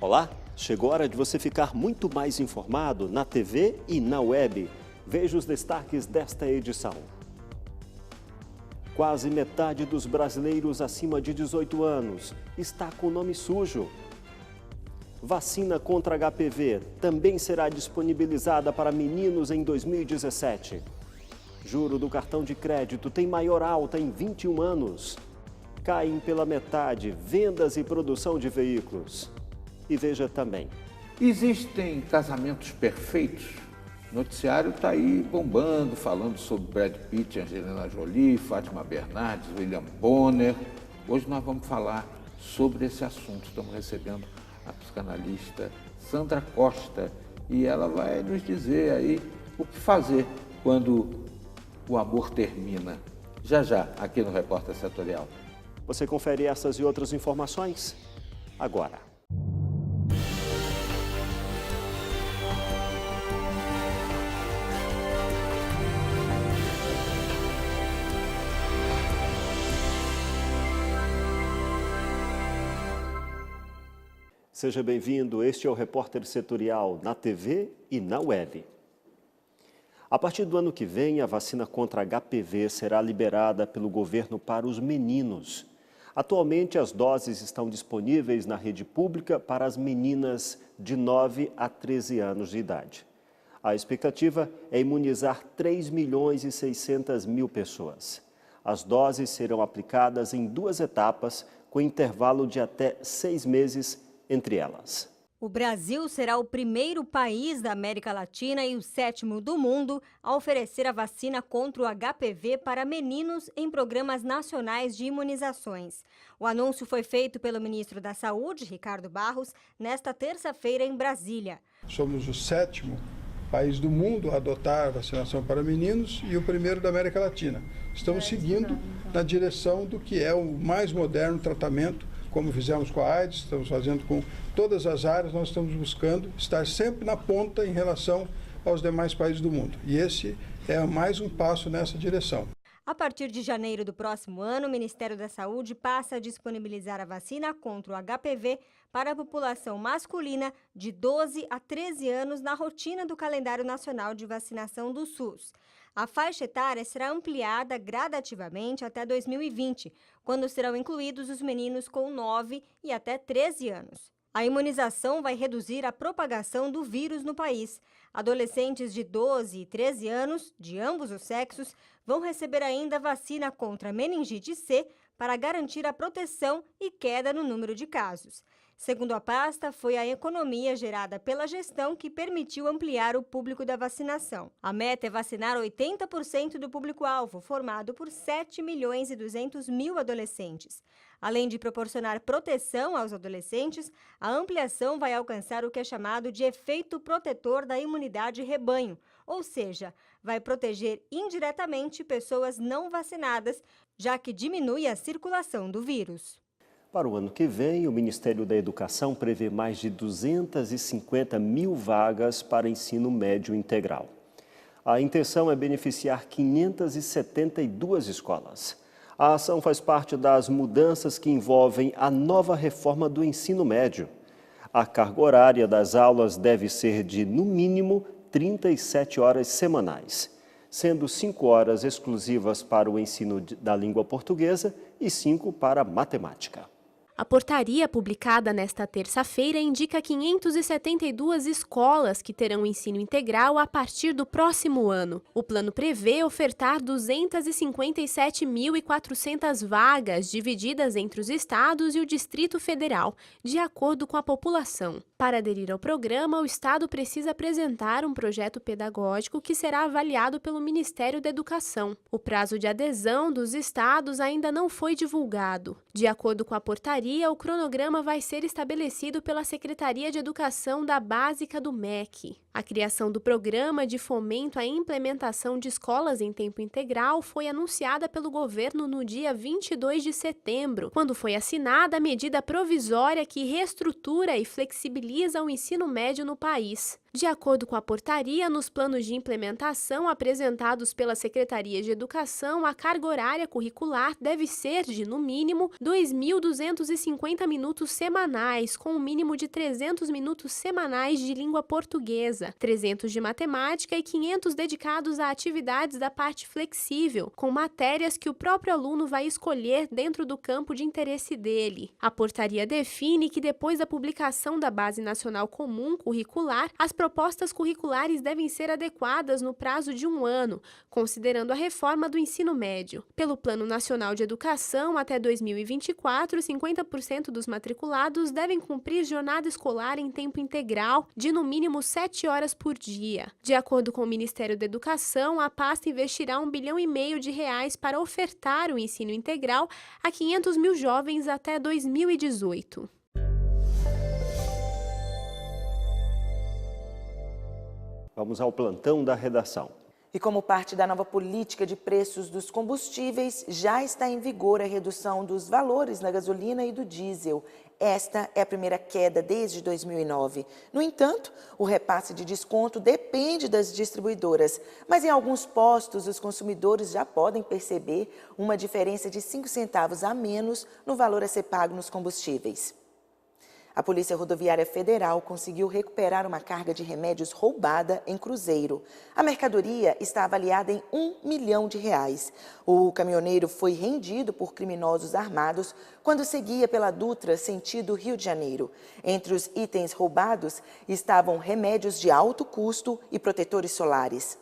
Olá, chegou a hora de você ficar muito mais informado na TV e na web. Veja os destaques desta edição. Quase metade dos brasileiros acima de 18 anos está com nome sujo. Vacina contra HPV também será disponibilizada para meninos em 2017. Juro do cartão de crédito tem maior alta em 21 anos. Caem pela metade vendas e produção de veículos. E veja também. Existem casamentos perfeitos? O noticiário está aí bombando, falando sobre Brad Pitt, Angelina Jolie, Fátima Bernardes, William Bonner. Hoje nós vamos falar sobre esse assunto. Estamos recebendo a psicanalista Sandra Costa e ela vai nos dizer aí o que fazer quando o amor termina. Já, aqui no Repórter Setorial. Você confere essas e outras informações agora. Seja bem-vindo, este é o Repórter Setorial na TV e na web. A partir do ano que vem, a vacina contra HPV será liberada pelo governo para os meninos. Atualmente, as doses estão disponíveis na rede pública para as meninas de 9 a 13 anos de idade. A expectativa é imunizar 3.600.000 pessoas. As doses serão aplicadas em 2 etapas, com intervalo de até 6 meses entre elas. O Brasil será o primeiro país da América Latina e o 7º do mundo a oferecer a vacina contra o HPV para meninos em programas nacionais de imunizações. O anúncio foi feito pelo ministro da Saúde, Ricardo Barros, nesta terça-feira em Brasília. Somos o 7º país do mundo a adotar a vacinação para meninos e o primeiro da América Latina. Estamos seguindo na direção do que é o mais moderno tratamento. Como fizemos com a AIDS, estamos fazendo com todas as áreas, nós estamos buscando estar sempre na ponta em relação aos demais países do mundo. E esse é mais um passo nessa direção. A partir de janeiro do próximo ano, o Ministério da Saúde passa a disponibilizar a vacina contra o HPV para a população masculina de 12 a 13 anos na rotina do calendário nacional de vacinação do SUS. A faixa etária será ampliada gradativamente até 2020, quando serão incluídos os meninos com 9 e até 13 anos. A imunização vai reduzir a propagação do vírus no país. Adolescentes de 12 e 13 anos, de ambos os sexos, vão receber ainda vacina contra meningite C para garantir a proteção e queda no número de casos. Segundo a pasta, foi a economia gerada pela gestão que permitiu ampliar o público da vacinação. A meta é vacinar 80% do público-alvo, formado por 7.200.000 adolescentes. Além de proporcionar proteção aos adolescentes, a ampliação vai alcançar o que é chamado de efeito protetor da imunidade rebanho, ou seja, vai proteger indiretamente pessoas não vacinadas, já que diminui a circulação do vírus. Para o ano que vem, o Ministério da Educação prevê mais de 250.000 vagas para ensino médio integral. A intenção é beneficiar 572 escolas. A ação faz parte das mudanças que envolvem a nova reforma do ensino médio. A carga horária das aulas deve ser de, no mínimo, 37 horas semanais, sendo 5 horas exclusivas para o ensino da língua portuguesa e 5 para matemática. A portaria publicada nesta terça-feira indica 572 escolas que terão ensino integral a partir do próximo ano. O plano prevê ofertar 257.400 vagas divididas entre os estados e o Distrito Federal, de acordo com a população. Para aderir ao programa, o estado precisa apresentar um projeto pedagógico que será avaliado pelo Ministério da Educação. O prazo de adesão dos estados ainda não foi divulgado. De acordo com a portaria, o cronograma vai ser estabelecido pela Secretaria de Educação da Básica do MEC. A criação do programa de fomento à implementação de escolas em tempo integral foi anunciada pelo governo no dia 22 de setembro, quando foi assinada a medida provisória que reestrutura e flexibiliza o ensino médio no país. De acordo com a portaria, nos planos de implementação apresentados pela Secretaria de Educação, a carga horária curricular deve ser de, no mínimo, 2.250 250 minutos semanais, com um mínimo de 300 minutos semanais de língua portuguesa, 300 de matemática e 500 dedicados a atividades da parte flexível, com matérias que o próprio aluno vai escolher dentro do campo de interesse dele. A portaria define que depois da publicação da Base Nacional Comum Curricular, as propostas curriculares devem ser adequadas no prazo de 1 ano, considerando a reforma do ensino médio. Pelo Plano Nacional de Educação, até 2024, 50% dos matriculados devem cumprir jornada escolar em tempo integral de no mínimo 7 horas por dia. De acordo com o Ministério da Educação, a pasta investirá R$1,5 bilhão para ofertar o ensino integral a 500 mil jovens até 2018. Vamos ao plantão da redação. E como parte da nova política de preços dos combustíveis, já está em vigor a redução dos valores na gasolina e do diesel. Esta é a primeira queda desde 2009. No entanto, o repasse de desconto depende das distribuidoras, mas em alguns postos os consumidores já podem perceber uma diferença de 5 centavos a menos no valor a ser pago nos combustíveis. A Polícia Rodoviária Federal conseguiu recuperar uma carga de remédios roubada em Cruzeiro. A mercadoria está avaliada em R$1 milhão. O caminhoneiro foi rendido por criminosos armados quando seguia pela Dutra, sentido Rio de Janeiro. Entre os itens roubados estavam remédios de alto custo e protetores solares.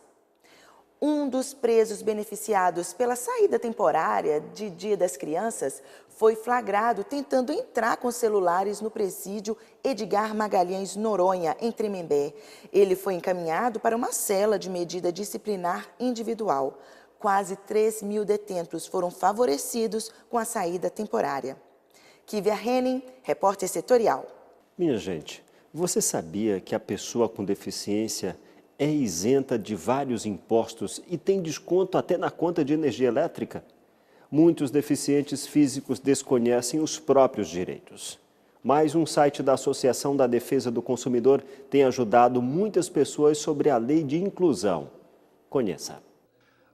Um dos presos beneficiados pela saída temporária de Dia das Crianças foi flagrado tentando entrar com celulares no presídio Edgar Magalhães Noronha, em Tremembé. Ele foi encaminhado para uma cela de medida disciplinar individual. Quase 3 mil detentos foram favorecidos com a saída temporária. Kívia Henning, repórter setorial. Minha gente, você sabia que a pessoa com deficiência é isenta de vários impostos e tem desconto até na conta de energia elétrica? Muitos deficientes físicos desconhecem os próprios direitos. Mas um site da Associação da Defesa do Consumidor tem ajudado muitas pessoas sobre a lei de inclusão. Conheça.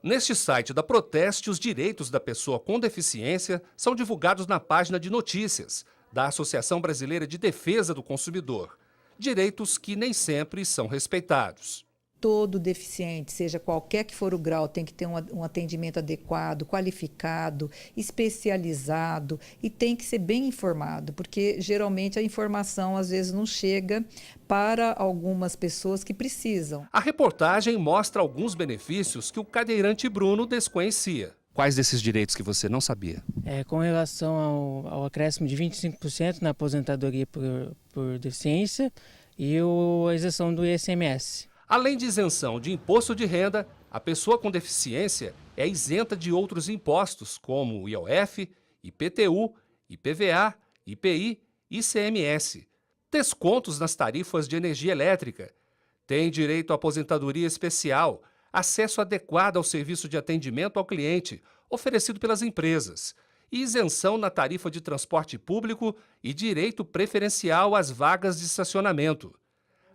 Neste site da Proteste, os direitos da pessoa com deficiência são divulgados na página de notícias da Associação Brasileira de Defesa do Consumidor. Direitos que nem sempre são respeitados. Todo deficiente, seja qualquer que for o grau, tem que ter um atendimento adequado, qualificado, especializado e tem que ser bem informado, porque geralmente a informação às vezes não chega para algumas pessoas que precisam. A reportagem mostra alguns benefícios que o cadeirante Bruno desconhecia. Quais desses direitos que você não sabia? Com relação ao acréscimo de 25% na aposentadoria por deficiência e a isenção do ICMS. Além de isenção de imposto de renda, a pessoa com deficiência é isenta de outros impostos, como o IOF, IPTU, IPVA, IPI e ICMS. Descontos nas tarifas de energia elétrica. Tem direito à aposentadoria especial, acesso adequado ao serviço de atendimento ao cliente, oferecido pelas empresas, e isenção na tarifa de transporte público e direito preferencial às vagas de estacionamento.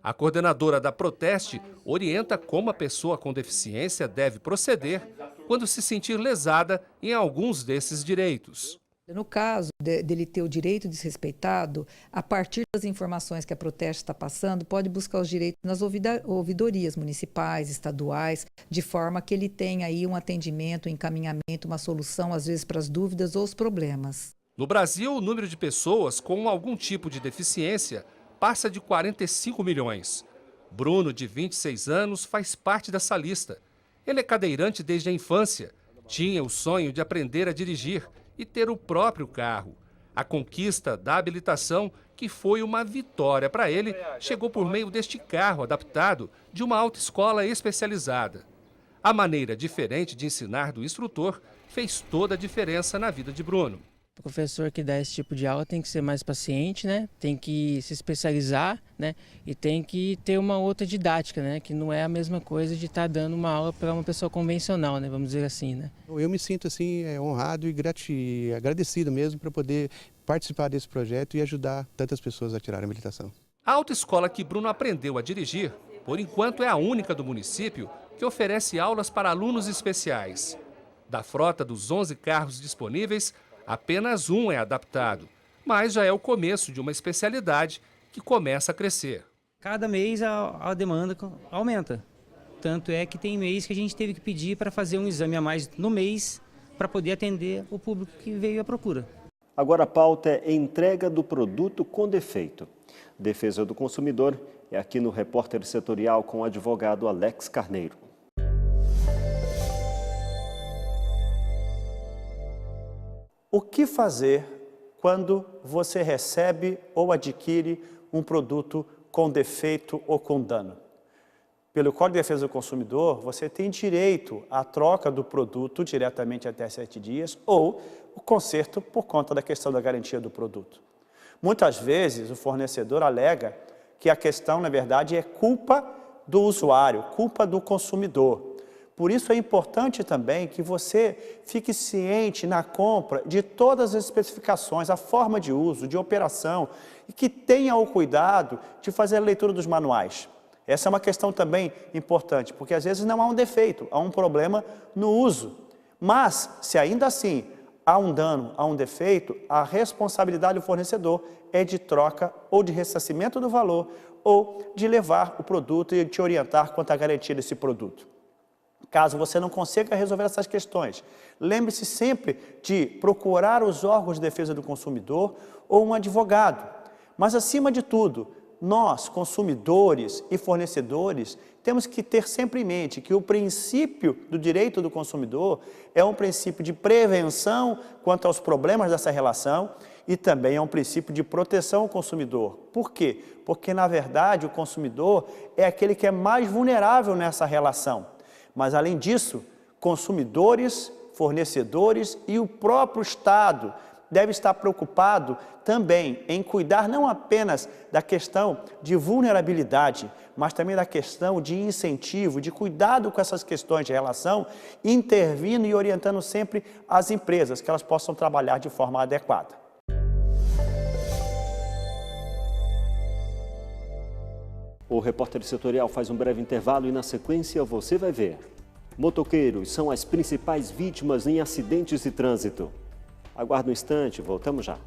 A coordenadora da Proteste orienta como a pessoa com deficiência deve proceder quando se sentir lesada em alguns desses direitos. No caso dele ter o direito desrespeitado, a partir das informações que a Proteste está passando, pode buscar os direitos nas ouvidorias municipais, estaduais, de forma que ele tenha aí um atendimento, um encaminhamento, uma solução, às vezes, para as dúvidas ou os problemas. No Brasil, o número de pessoas com algum tipo de deficiência passa de 45 milhões. Bruno, de 26 anos, faz parte dessa lista. Ele é cadeirante desde a infância. Tinha o sonho de aprender a dirigir e ter o próprio carro. A conquista da habilitação, que foi uma vitória para ele, chegou por meio deste carro adaptado de uma autoescola especializada. A maneira diferente de ensinar do instrutor fez toda a diferença na vida de Bruno. O professor que dá esse tipo de aula tem que ser mais paciente, né? Tem que se especializar, né? E tem que ter uma outra didática, né? Que não é a mesma coisa de estar dando uma aula para uma pessoa convencional, né? Vamos dizer assim, né? Eu me sinto assim honrado e agradecido mesmo para poder participar desse projeto e ajudar tantas pessoas a tirar a habilitação. A autoescola que Bruno aprendeu a dirigir, por enquanto é a única do município que oferece aulas para alunos especiais. Da frota dos 11 carros disponíveis, apenas um é adaptado, mas já é o começo de uma especialidade que começa a crescer. Cada mês a demanda aumenta. Tanto é que tem mês que a gente teve que pedir para fazer um exame a mais no mês para poder atender o público que veio à procura. Agora a pauta é entrega do produto com defeito. Defesa do consumidor é aqui no Repórter Setorial com o advogado Alex Carneiro. O que fazer quando você recebe ou adquire um produto com defeito ou com dano? Pelo Código de Defesa do Consumidor, você tem direito à troca do produto diretamente até 7 dias ou o conserto por conta da questão da garantia do produto. Muitas vezes o fornecedor alega que a questão, na verdade, é culpa do usuário, culpa do consumidor. Por isso é importante também que você fique ciente na compra de todas as especificações, a forma de uso, de operação e que tenha o cuidado de fazer a leitura dos manuais. Essa é uma questão também importante, porque às vezes não há um defeito, há um problema no uso. Mas, se ainda assim há um dano, há um defeito, a responsabilidade do fornecedor é de troca ou de ressarcimento do valor ou de levar o produto e te orientar quanto à garantia desse produto. Caso você não consiga resolver essas questões, lembre-se sempre de procurar os órgãos de defesa do consumidor ou um advogado. Mas, acima de tudo, nós, consumidores e fornecedores, temos que ter sempre em mente que o princípio do direito do consumidor é um princípio de prevenção quanto aos problemas dessa relação e também é um princípio de proteção ao consumidor. Por quê? Porque, na verdade, o consumidor é aquele que é mais vulnerável nessa relação. Mas, além disso, consumidores, fornecedores e o próprio Estado deve estar preocupado também em cuidar não apenas da questão de vulnerabilidade, mas também da questão de incentivo, de cuidado com essas questões de relação, intervindo e orientando sempre as empresas, que elas possam trabalhar de forma adequada. O Repórter Setorial faz um breve intervalo e, na sequência, você vai ver. Motoqueiros são as principais vítimas em acidentes de trânsito. Aguarde um instante, voltamos já.